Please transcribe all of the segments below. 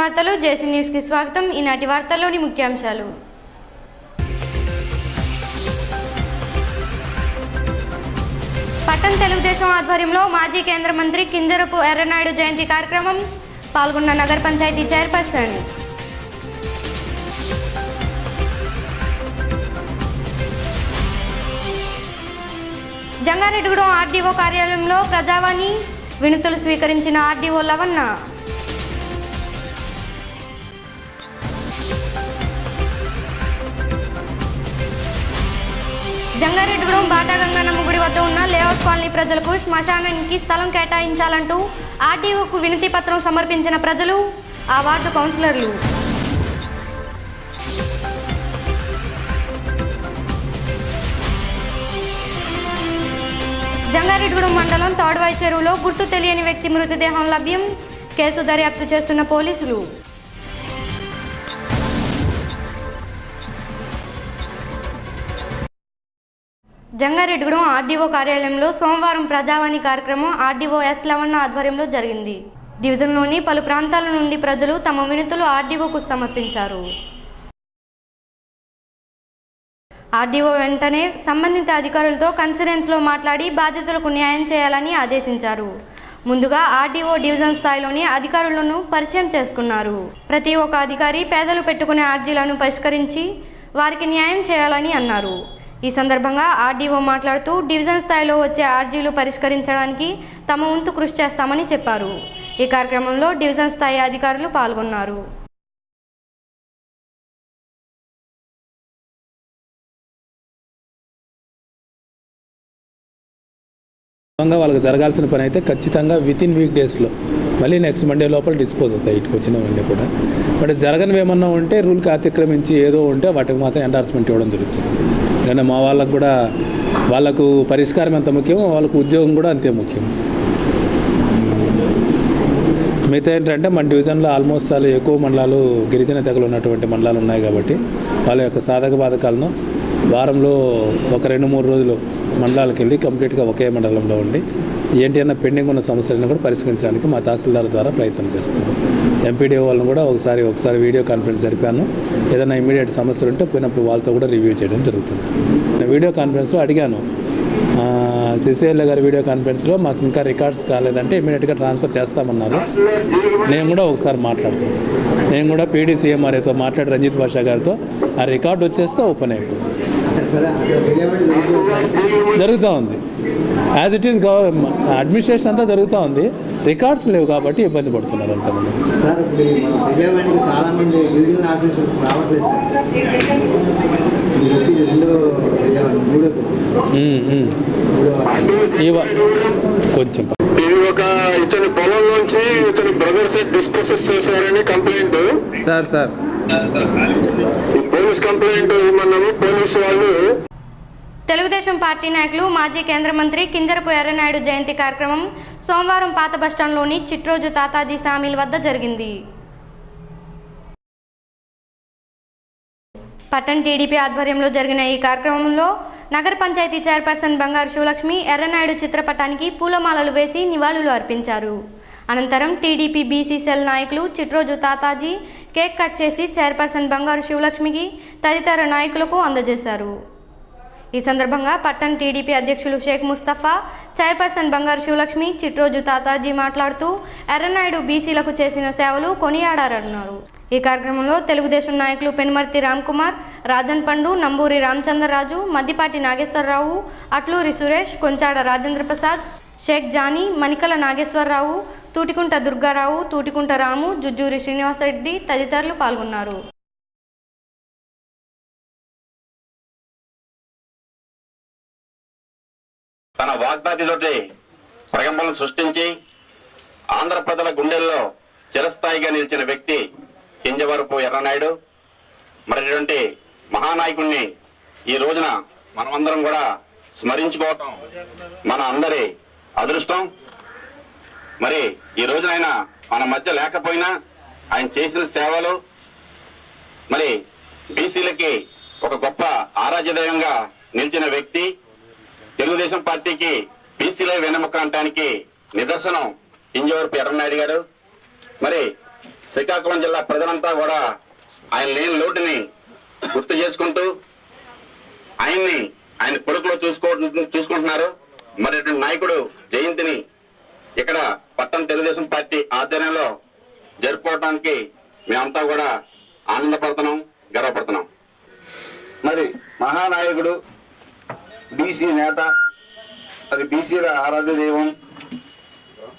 వార్తలు జేసీ న్యూస్ కి స్వాగతం. ఈనాటి వార్తల్లోని ముఖ్యాంశాలు. పట్టణ తెలుగుదేశం ఆధ్వర్యంలో మాజీ కేంద్ర మంత్రి కింజరపు ఎర్రనాయుడు జయంతి కార్యక్రమం. పాల్గొన్న నగర పంచాయతీ చైర్పర్సన్. జంగారెడ్డిగూడెం ఆర్డీఓ కార్యాలయంలో ప్రజావాణి వినతులు స్వీకరించిన ఆర్డీఓ లవన్న. జంగారెడ్డిగూడెం బాటాగంగన్నమ్మ గుడి వద్ద ఉన్న లేఅవుట్ కాలనీ ప్రజలకు శ్మశానానికి స్థలం కేటాయించాలంటూ ఆర్డీఓకు వినతి పత్రం సమర్పించిన ప్రజలు, ఆ వార్డు కౌన్సిలర్లు. జంగారెడ్డిగూడెం మండలం తాడువాయి చెరువులో గుర్తు తెలియని వ్యక్తి మృతదేహం లభ్యం. కేసు దర్యాప్తు చేస్తున్న పోలీసులు. జంగారెడ్డిగూడెం ఆర్డీఓ కార్యాలయంలో సోమవారం ప్రజావాణి కార్యక్రమం ఆర్డీఓ ఎస్ లవన్న ఆధ్వర్యంలో జరిగింది. డివిజన్లోని పలు ప్రాంతాల నుండి ప్రజలు తమ వినతులు ఆర్డీఓకు సమర్పించారు. ఆర్డీఓ వెంటనే సంబంధిత అధికారులతో కాన్ఫరెన్స్లో మాట్లాడి బాధితులకు న్యాయం చేయాలని ఆదేశించారు. ముందుగా ఆర్డీఓ డివిజన్ స్థాయిలోని అధికారులను పరిచయం చేసుకున్నారు. ప్రతి ఒక్క అధికారి పేదలు పెట్టుకునే అర్జీలను పరిష్కరించి వారికి న్యాయం చేయాలని అన్నారు. ఈ సందర్భంగా ఆర్డీఓ మాట్లాడుతూ డివిజన్ స్థాయిలో వచ్చే అర్జీలు పరిష్కరించడానికి తమ వంతు కృషి చేస్తామని చెప్పారు. ఈ కార్యక్రమంలో డివిజన్ స్థాయి అధికారులు పాల్గొన్నారు. వాళ్ళకి జరగాల్సిన పని అయితే ఖచ్చితంగా వితిన్ వీక్ డేస్లో మళ్ళీ నెక్స్ట్ మండే లోపల డిస్పోజ్ అవుతాయి ఇటుకు వచ్చినవన్నీ కూడా. బట్ జరగనివి ఏమన్నా ఉంటే రూల్కి అతిక్రమించి ఏదో ఉంటే వాటికి మాత్రం ఎండార్స్మెంట్ ఇవ్వడం జరుగుతుంది. ఎందుకంటే మా వాళ్ళకు కూడా వాళ్ళకు పరిష్కారం ఎంత ముఖ్యమో వాళ్ళకు ఉద్యోగం కూడా అంతే ముఖ్యం. మిగతా ఏంటంటే మన డివిజన్లో ఆల్మోస్ట్ చాలా ఎక్కువ మండలాలు గిరిజన తెగలు ఉన్నటువంటి మండలాలు ఉన్నాయి కాబట్టి వాళ్ళ యొక్క సాధక బాధకాలను వారంలో ఒక 2-3 రోజులు మండలాలకు వెళ్ళి కంప్లీట్గా ఒకే మండలంలో ఉండి ఏంటి అన్న పెండింగ్ ఉన్న సమస్యలను కూడా పరిష్కరించడానికి మా తహసీల్దార్ ద్వారా ప్రయత్నం చేస్తాను. ఎంపీడీఓ వాళ్ళని కూడా ఒకసారి వీడియో కాన్ఫరెన్స్ జరిపాను. ఏదైనా ఇమీడియట్ సమస్యలు ఉంటే పోయినప్పుడు వాళ్ళతో కూడా రివ్యూ చేయడం జరుగుతుంది. వీడియో కాన్ఫరెన్స్లో అడిగాను, సిసిఎల్ఏ గారి వీడియో కాన్ఫరెన్స్లో మాకు ఇంకా రికార్డ్స్ కాలేదంటే ఇమీడియట్గా ట్రాన్స్ఫర్ చేస్తామన్నారు. నేను కూడా ఒకసారి మాట్లాడతాను. నేను కూడా పీడీసీఎంఆర్ఏతో మాట్లాడి రంజిత్ భాషా గారితో ఆ రికార్డు వచ్చేస్తే ఓపెన్ అయిపోయింది. జరుగుతూ ఉంది యాజ్ ఇట్ ఈస్. అడ్మినిస్ట్రేషన్ అంతా జరుగుతూ ఉంది. రికార్డ్స్ లేవు కాబట్టి ఇబ్బంది పడుతున్నారు అంతమంది. కొంచెం ఇతని పొలం నుంచి ఇతని బ్రదర్స్ డిస్పోజెస్ చేశారని కంప్లైంట్ సార్ పోలీస్ కంప్లైంట్ ఇవ్వమన్నాము. పోలీసు వాళ్ళు తెలుగుదేశం పార్టీ నాయకులు మాజీ కేంద్ర మంత్రి కింజరపు ఎర్రనాయుడు జయంతి కార్యక్రమం సోమవారం పాత బస్టాండ్లోని చిట్రోజు తాతాజీ సామీల్ వద్ద జరిగింది. పట్టణ టీడీపీ ఆధ్వర్యంలో జరిగిన ఈ కార్యక్రమంలో నగర పంచాయతీ చైర్పర్సన్ బంగారు శివలక్ష్మి ఎర్రనాయుడు చిత్రపటానికి పూలమాలలు వేసి నివాళులు అర్పించారు. అనంతరం టీడీపీ బీసీ సెల్ నాయకులు చిట్రోజు తాతాజీ కేక్ కట్ చేసి చైర్పర్సన్ బంగారు శివలక్ష్మికి తదితర నాయకులకు అందజేశారు. ఈ సందర్భంగా పట్టణ టీడీపీ అధ్యక్షులు షేక్ ముస్తఫా, చైర్పర్సన్ బంగారు శివలక్ష్మి, చిట్రోజు తాతాజీ మాట్లాడుతూ ఎర్రనాయుడు బీసీలకు చేసిన సేవలు కొనియాడారన్నారు. ఈ కార్యక్రమంలో తెలుగుదేశం నాయకులు పెనుమర్తి రామ్కుమార్, రాజన్ పండు, నంబూరి రామచంద్రరాజు, మద్దిపాటి నాగేశ్వరరావు, అట్లూరి సురేష్, కొంచాడ రాజేంద్ర ప్రసాద్, షేక్ జానీ, మణికల నాగేశ్వరరావు, తూటికుంట దుర్గారావు, తూటికుంట రాము, జుజ్జూరి శ్రీనివాసరెడ్డి తదితరులు పాల్గొన్నారు. తన వాగ్దాటితోటి ప్రకంపనలు సృష్టించి ఆంధ్ర ప్రజల గుండెల్లో చిరస్థాయిగా నిలిచిన వ్యక్తి కింజవరపు ఎర్రనాయుడు. మరిటువంటి మహానాయకుడిని ఈ రోజున మనమందరం కూడా స్మరించుకోవటం మన అందరి అదృష్టం. మరి ఈ రోజున ఆయన మన మధ్య లేకపోయినా ఆయన చేసిన సేవలు మరి బీసీలకి ఒక గొప్ప ఆరాధ్య దైవంగా నిలిచిన వ్యక్తి. తెలుగుదేశం పార్టీకి బీసీలో వెన్నెముక అనడానికి నిదర్శనం కింజవరపు ఎర్రనాయుడు గారు. మరి శ్రీకాకుళం జిల్లా ప్రజలంతా కూడా ఆయన లేని లోటుని గుర్తు చేసుకుంటూ ఆయన కొడుకులో చూసుకుంటున్నారు. మరి నాయకుడు జయంతిని ఇక్కడ పట్టణ తెలుగుదేశం పార్టీ ఆధ్వర్యంలో జరుపుకోవడానికి మేమంతా కూడా ఆనందపడుతున్నాం, గర్వపడుతున్నాం. మరి మహానాయకుడు, బీసీ నేత, మరి బీసీల ఆరాధ్య దైవం,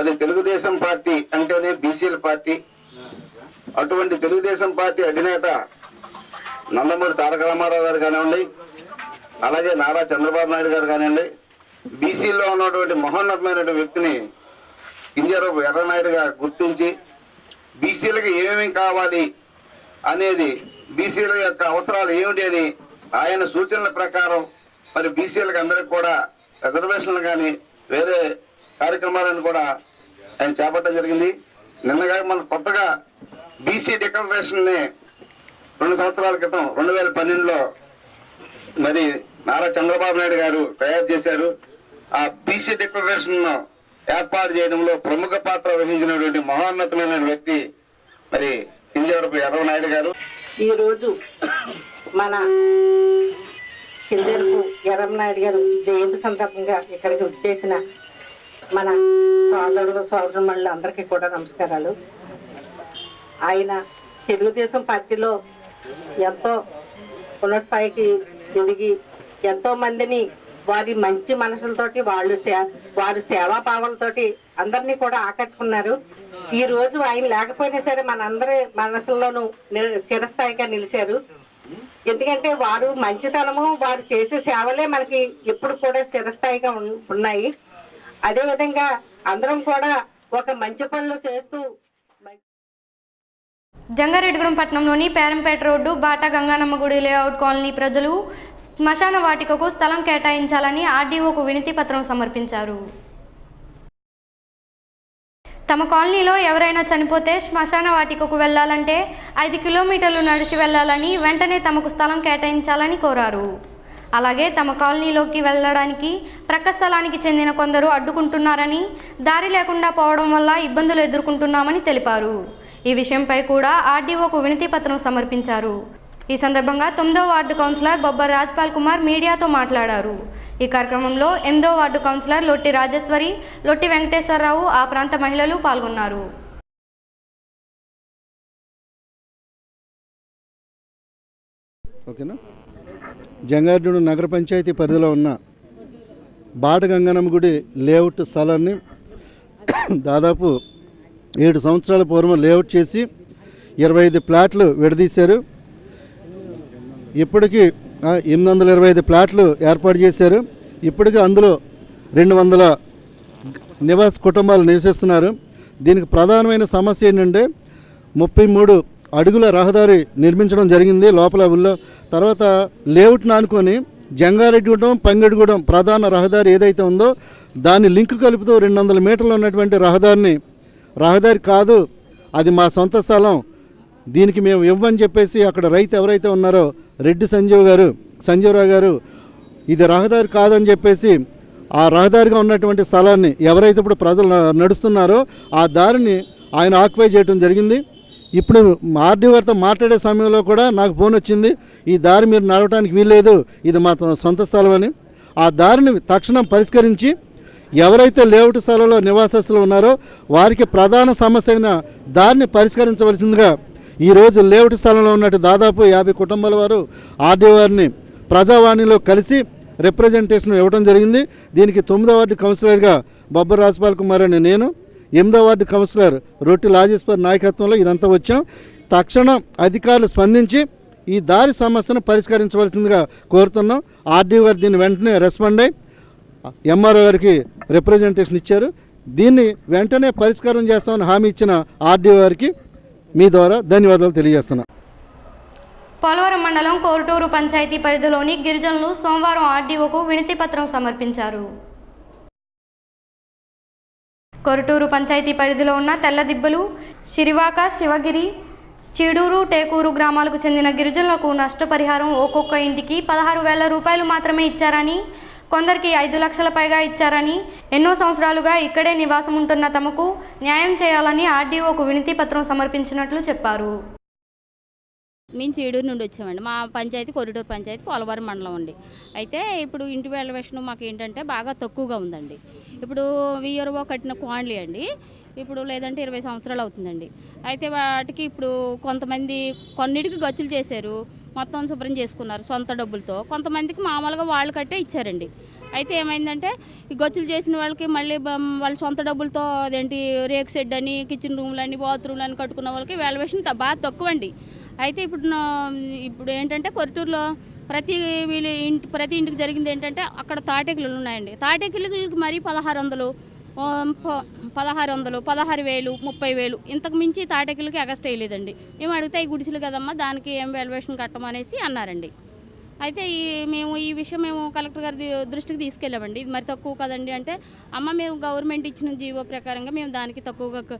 అది తెలుగుదేశం పార్టీ అంటేనే బీసీల పార్టీ. అటువంటి తెలుగుదేశం పార్టీ అధినేత నందమూరి తారక రామారావు గారు కానివ్వండి, అలాగే నారా చంద్రబాబు నాయుడు గారు కానివ్వండి, బీసీలో ఉన్నటువంటి మహోన్నతమైన వ్యక్తిని కింజరాపు ఎర్రనాయుడు గారు గుర్తించి బీసీలకు ఏమేమి కావాలి అనేది, బీసీల యొక్క అవసరాలు ఏమిటి అని ఆయన సూచనల ప్రకారం మరి బీసీలకు అందరికి కూడా రిజర్వేషన్లు కానీ వేరే కార్యక్రమాలను కూడా ఆయన చేపట్టడం జరిగింది. నిన్నగా మన కొత్తగా బీసీ డిక్లరేషన్ని 2 సంవత్సరాల క్రితం 2012లో మరి నారా చంద్రబాబు నాయుడు గారు తయారు చేశారు. ఆ బీసీ డిక్లరేషన్ ఏర్పాటు చేయడంలో ప్రముఖ పాత్ర వహించినటువంటి మహోన్నతమైన వ్యక్తి మరి కింజరాపు ఎర్రనాయుడు గారు. ఈరోజు మన కింజరాపు ఎర్రనాయుడు గారు జయంతి సందర్భంగా ఇక్కడికి వచ్చేసిన మన సోదరుమణులు అందరికీ కూడా నమస్కారాలు. ఆయన తెలుగుదేశం పార్టీలో ఎంతో ఉన్నతస్థాయికి ఎదిగి ఎంతో మందిని వారి మంచి మనసులతోటి వారు సేవాభావాలతోటి అందరినీ కూడా ఆకట్టుకున్నారు. ఈ రోజు ఆయన లేకపోయినా సరే మనందరి మనసుల్లోనూ చిరస్థాయిగా నిలిచారు. ఎందుకంటే వారు మంచితనము, వారు చేసే సేవలే మనకి ఎప్పుడు కూడా చిరస్థాయిగా ఉన్నాయి. అదేవిధంగా అందరం కూడా ఒక మంచి పనులు చేస్తూ జంగారెడ్డిగూడెం పట్టణంలోని పేరంపేట రోడ్డు బాటా గంగానమ్మ గుడి లేఅవుట్ కాలనీ ప్రజలు శ్మశాన వాటికకు స్థలం కేటాయించాలని ఆర్డీఓకు వినతి పత్రం సమర్పించారు. తమ కాలనీలో ఎవరైనా చనిపోతే శ్మశాన వాటికకు వెళ్లాలంటే 5 కిలోమీటర్లు నడిచి వెళ్లాలని, వెంటనే తమకు స్థలం కేటాయించాలని కోరారు. అలాగే తమ కాలనీలోకి వెళ్లడానికి ప్రక్క స్థలానికి చెందిన కొందరు అడ్డుకుంటున్నారని, దారి లేకుండా పోవడం వల్ల ఇబ్బందులు ఎదుర్కొంటున్నామని తెలిపారు. ఈ విషయంపై కూడా ఆర్డీఓకు వినతి పత్రం సమర్పించారు. ఈ సందర్భంగా 9వ వార్డు కౌన్సిలర్ బొబ్బర్ రాజ్పాల్ కుమార్ మీడియాతో మాట్లాడారు. ఈ కార్యక్రమంలో 8వ వార్డు కౌన్సిలర్ లొట్టి రాజేశ్వరి, లొట్టి వెంకటేశ్వరరావు, ఆ ప్రాంత మహిళలు పాల్గొన్నారు. ఓకేనా. జంగారెడ్డిగూడెం నగర పంచాయతీ పరిధిలో ఉన్న బాట గంగనమ్మ గుడి లేఅవుట్ స్థలాన్ని దాదాపు 7 సంవత్సరాల పూర్వం లేఅవుట్ చేసి 25 ప్లాట్లు విడదీశారు. ఇప్పటికీ 825 ప్లాట్లు ఏర్పాటు చేశారు. ఇప్పటికీ అందులో 200 నివాస కుటుంబాలు నివసిస్తున్నారు. దీనికి ప్రధానమైన సమస్య ఏంటంటే 33 అడుగుల రహదారి నిర్మించడం జరిగింది లోపల ఊళ్ళో. తర్వాత లేఅవుట్ను ఆనుకొని జంగారెడ్డిగూడెం పంగడిగూడెం ప్రధాన రహదారి ఏదైతే ఉందో దాన్ని లింక్ కలుపుతూ 200 మీటర్లు ఉన్నటువంటి రహదారి కాదు, అది మా సొంత స్థలం, దీనికి మేము ఇవ్వని చెప్పేసి అక్కడ రైతు ఎవరైతే ఉన్నారో రెడ్డి సంజీవరావు గారు ఇది రహదారి కాదని చెప్పేసి ఆ రహదారిగా ఉన్నటువంటి స్థలాన్ని ఎవరైతే ఇప్పుడు ప్రజలు నడుస్తున్నారో ఆ దారిని ఆయన ఆక్యుపై చేయడం జరిగింది. ఇప్పుడు ఆర్డీ వారితో మాట్లాడే సమయంలో కూడా నాకు ఫోన్ వచ్చింది, ఈ దారి మీరు నడవడానికి వీల్లేదు, ఇది మా సొంత స్థలం అని. ఆ దారిని తక్షణం పరిష్కరించి ఎవరైతే లేఅవుట్ స్థలంలో నివాసస్తులు ఉన్నారో వారికి ప్రధాన సమస్య అయిన దారిని పరిష్కరించవలసిందిగా ఈరోజు లేఅవుట్ స్థలంలో ఉన్నట్టు దాదాపు 50 కుటుంబాల వారు ఆర్డీ వారిని ప్రజావాణిలో కలిసి రిప్రజెంటేషన్ ఇవ్వడం జరిగింది. దీనికి 9వ వార్డు కౌన్సిలర్గా బొబ్బర్ రాజ్పాల్ కుమార్ అని నేను, 8వ వార్డు కౌన్సిలర్ రొట్టి రాజేశ్వర్ నాయకత్వంలో ఇదంతా వచ్చాం. తక్షణం అధికారులు స్పందించి ఈ దారి సమస్యను పరిష్కరించవలసిందిగా కోరుతున్నాం. ఆర్డీ వారు దీన్ని వెంటనే రెస్పాండ్ అయ్యి ఎంఆర్ఓ గారికి రిప్రజెంటేషన్ ఇచ్చారు. దీన్ని వెంటనే పరిష్కారం చేస్తామని హామీ ఇచ్చిన ఆర్డీ వారికి మీ ద్వారా ధన్యవాదాలు తెలియజేస్తున్నా. పోలవరం మండలం కోరుటూరు పంచాయతీ పరిధిలోని గిరిజనులు సోమవారం ఆర్డీఓకు వినతి పత్రం సమర్పించారు. కొరుటూరు పంచాయతీ పరిధిలో ఉన్న తెల్లదిబ్బలు, శిరివాక, శివగిరి, చీడూరు, టేకూరు గ్రామాలకు చెందిన గిరిజనులకు నష్టపరిహారం ఒక్కొక్క ఇంటికి 16,000 రూపాయలు మాత్రమే ఇచ్చారని, కొందరికి 5 లక్షల పైగా ఇచ్చారని, ఎన్నో సంవత్సరాలుగా ఇక్కడే నివాసం ఉంటున్న తమకు న్యాయం చేయాలని ఆర్డీఓకు వినతి పత్రం సమర్పించినట్లు చెప్పారు. మేము చీడూరు నుండి వచ్చామండి. మా పంచాయతీ కొరిటూరు పంచాయతీ పోలవరం మండలం అండి. అయితే ఇప్పుడు ఇంటి వాల్యుయేషన్ మాకు ఏంటంటే బాగా తక్కువగా ఉందండి. ఇప్పుడు వీఆర్ఓ కట్టిన క్వాండ్లీ అండి, ఇప్పుడు లేదంటే 20 సంవత్సరాలు అవుతుందండి. అయితే వాటికి ఇప్పుడు కొంతమంది కొన్నిటికి గచ్చులు చేశారు, మొత్తం శుభ్రం చేసుకున్నారు సొంత డబ్బులతో. కొంతమందికి మామూలుగా వాళ్ళు కట్టే ఇచ్చారండి. అయితే ఏమైందంటే ఈ గచ్చులు చేసిన వాళ్ళకి మళ్ళీ వాళ్ళ సొంత డబ్బులతో అదేంటి రేక్ షెడ్ అని, కిచెన్ రూమ్లని, బాత్రూమ్లు అని కట్టుకున్న వాళ్ళకి వాల్యుయేషన్ బాగా తక్కువ అండి. అయితే ఇప్పుడు ఏంటంటే కొరిటూరులో ప్రతి ఇంటికి జరిగింది ఏంటంటే అక్కడ తాటెకులు ఉన్నాయండి. తాటెకులకి మరీ 1600, 16,000, 30,000 ఇంతకు మించి తాటెకులకి ఎగస్ట్ వేయలేదండి. మేము అడిగితే ఈ గుడిసెలు కదమ్మా, దానికి ఏం వాల్యుయేషన్ కట్టమనేసి అన్నారండి. అయితే మేము ఈ విషయం కలెక్టర్ గారి దృష్టికి తీసుకెళ్ళామండి. ఇది మరి తక్కువ కదండి అంటే, అమ్మ మేము గవర్నమెంట్ ఇచ్చిన జీవో ప్రకారంగా మేము దానికి తక్కువగా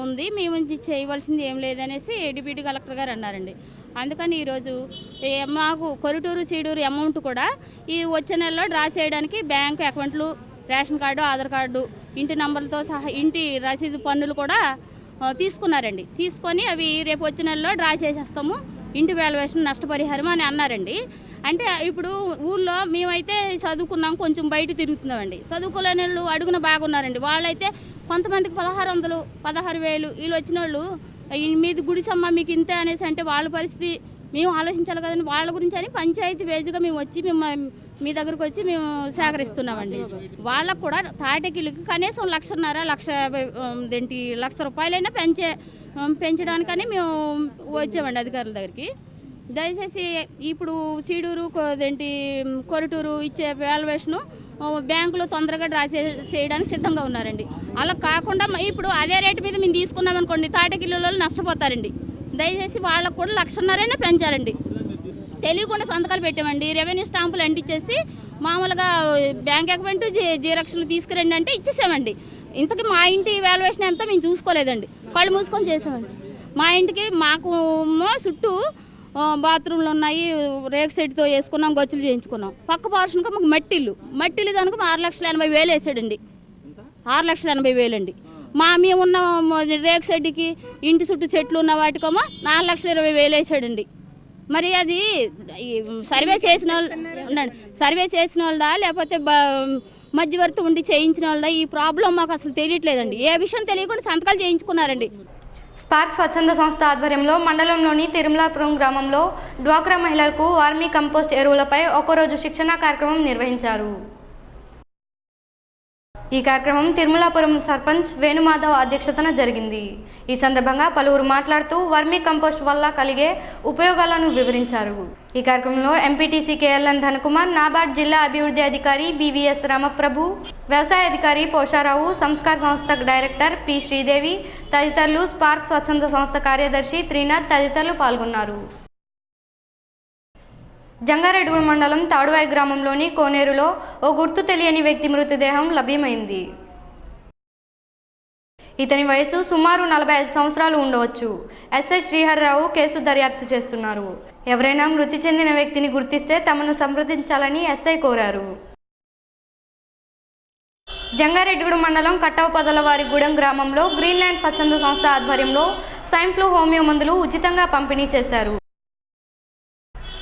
ఉంది, మేము చేయవలసింది ఏం లేదనేసి డిప్యూటీ కలెక్టర్ గారు అన్నారండి. అందుకని ఈరోజు మాకు కొరిటూరు చీడూరు అమౌంట్ కూడా ఈ వచ్చే నెలలో డ్రా చేయడానికి బ్యాంకు అకౌంట్లు, రేషన్ కార్డు, ఆధార్ కార్డు, ఇంటి నంబర్లతో సహా ఇంటి రసీదు పన్నులు కూడా తీసుకున్నారండి. తీసుకొని అవి రేపు వచ్చే నెలలో డ్రా చేసేస్తాము, ఇంటి వాల్యుయేషన్ నష్టపరిహారం అని అన్నారండి. అంటే ఇప్పుడు ఊళ్ళో మేమైతే చదువుకున్నాం, కొంచెం బయట తిరుగుతున్నామండి. చదువుకోలేని వాళ్ళు అడుగున బాగున్నారండి. వాళ్ళైతే కొంతమందికి 1600, 16,000 వీళ్ళు వచ్చిన వాళ్ళు మీది గుడిసమ్మ మీకు ఇంతే అనేసి అంటే వాళ్ళ పరిస్థితి మేము ఆలోచించాలి కదండి. వాళ్ళ గురించి అని పంచాయతీ వేజ్గా మేము వచ్చి మీ దగ్గరకు వచ్చి మేము సేకరిస్తున్నామండి. వాళ్ళకు కూడా తాటకిలకి కనీసం 1,50,000, 1,50,000 రూపాయలైనా పెంచడానికని మేము వచ్చామండి అధికారుల దగ్గరికి. దయచేసి ఇప్పుడు చీడూరు కొరిటూరు ఇచ్చే వాల్యుయేషను బ్యాంకులో తొందరగా డ్రా చేయడానికి సిద్ధంగా ఉన్నారండి. అలా కాకుండా ఇప్పుడు అదే రేటు మీద మేము తీసుకున్నామనుకోండి, తాటకిల్లలో నష్టపోతారండి. దయచేసి వాళ్ళకు కూడా 1,50,000 పెంచారండి. తెలియకుండా సంతకాలు పెట్టామండి. రెవెన్యూ స్టాంపులు అంటించేసి మామూలుగా బ్యాంక్ అకౌంట్ జీరాక్స్లు తీసుకురండి అంటే ఇచ్చేసామండి. ఇంతకీ మా ఇంటి వాల్యుయేషన్ ఎంతో మేము చూసుకోలేదండి, కళ్ళు మూసుకొని చేసామండి. మా ఇంటికి మాకు చుట్టూ బాత్రూమ్లు ఉన్నాయి, రేక్ సెట్తో వేసుకున్నాం, గచ్చులు చేయించుకున్నాం. పక్క పోర్షన్కి మాకు మట్టిల్లు దానికి 6,80,000 వేసాడండి. 6,80,000 అండి. మేమున్న రేక్ సెడ్కి ఇంటి చుట్టూ చెట్లు ఉన్న వాటికేమో 4,20,000 వేసాడండి. మరి అది సర్వే చేసిన వాళ్ళదా లేకపోతే మధ్యవర్తి ఉండి చేయించిన వాళ్ళదా, ఈ ప్రాబ్లం మాకు అసలు తెలియట్లేదండి. ఏ విషయం తెలియకుండా సంతకాలు చేయించుకున్నారండి. స్పార్క్ స్వచ్ఛంద సంస్థ ఆధ్వర్యంలో మండలంలోని తిరుమలాపురం గ్రామంలో డ్వాక్రా మహిళలకు వర్మీ కంపోస్ట్ ఎరువులపై ఒకరోజు శిక్షణా కార్యక్రమం నిర్వహించారు. ఈ కార్యక్రమం తిరుమలాపురం సర్పంచ్ వేణుమాధవ్ అధ్యక్షతన జరిగింది. ఈ సందర్భంగా పలువురు మాట్లాడుతూ వర్మీ కంపోస్ట్ వల్ల కలిగే ఉపయోగాలను వివరించారు. ఈ కార్యక్రమంలో ఎంపీటీసీ కేఎల్ఎన్ ధనకుమార్, నాబార్డ్ జిల్లా అభివృద్ధి అధికారి బివిఎస్ రామప్రభు, వ్యవసాయ అధికారి పోషారావు, సంస్కార సంస్థ డైరెక్టర్ పి శ్రీదేవి తదితరులు, స్పార్క్ స్వచ్ఛంద సంస్థ కార్యదర్శి త్రినాథ్ తదితరులు పాల్గొన్నారు. జంగారెడ్డిగూడ మండలం తాడువాయి గ్రామంలోని కోనేరులో ఓ గుర్తు తెలియని వ్యక్తి మృతదేహం లభ్యమైంది. ఇతని వయసు సుమారు 45 సంవత్సరాలు ఉండవచ్చు. ఎస్ఐ శ్రీహర్రావు కేసు దర్యాప్తు చేస్తున్నారు. ఎవరైనా మృతి చెందిన వ్యక్తిని గుర్తిస్తే తమను సంప్రదించాలని ఎస్ఐ కోరారు. జంగారెడ్డిగూడ మండలం కట్టవపదలవారిగూడెం గ్రామంలో గ్రీన్లాండ్ స్వచ్ఛంద సంస్థ ఆధ్వర్యంలో స్వైన్ ఫ్లూ హోమియో మందులు ఉచితంగా పంపిణీ చేశారు.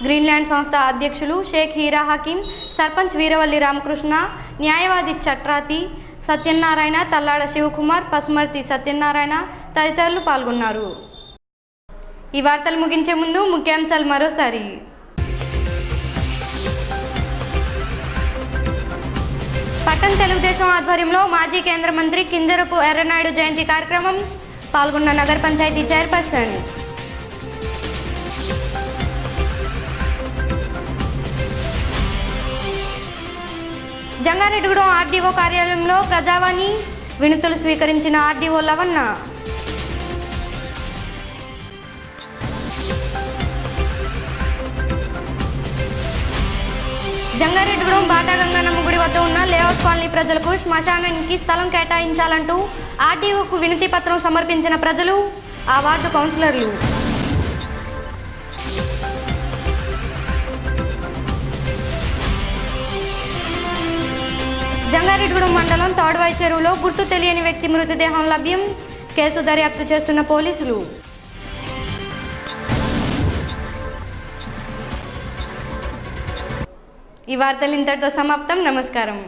గ్రీన్లాండ్ సంస్థ అధ్యక్షులు షేక్ హీరా హకీం, సర్పంచ్ వీరవల్లి రామకృష్ణ, న్యాయవాది చట్రాతి సత్యనారాయణ, తల్లాడ శివకుమార్, పసుమర్తి సత్యనారాయణ తదితరులు పాల్గొన్నారు. ఈ వార్తలు ముగించే ముందు ముఖ్యాంశాలు మరోసారి. పట్టణ తెలుగుదేశం ఆధ్వర్యంలో మాజీ కేంద్ర మంత్రి కింజరపు ఎర్రనాయుడు జయంతి కార్యక్రమం, పాల్గొన్న నగర పంచాయతీ చైర్పర్సన్. జంగారెడ్డిగూడెం ఆర్డీఓ కార్యాలయంలో ప్రజావాణి వినతులు స్వీకరించిన ఆర్డీఓ లవన్న. జంగారెడ్డిగూడెం బాటాగంగన్నమ్మ గుడి వద్ద ఉన్న లేఅవుట్ కాలనీ ప్రజలకు శ్మశానానికి స్థలం కేటాయించాలంటూ ఆర్డీఓకు వినతి పత్రం సమర్పించిన ప్రజలు, ఆ వార్డు కౌన్సిలర్లు. తాడువాయి చెరువులో గుర్తు తెలియని వ్యక్తి మృతదేహం లభ్యం. కేసు దర్యాప్తు చేస్తున్న పోలీసులు. ఈ వార్తలు ఇంతటితో సమాప్తం. నమస్కారం.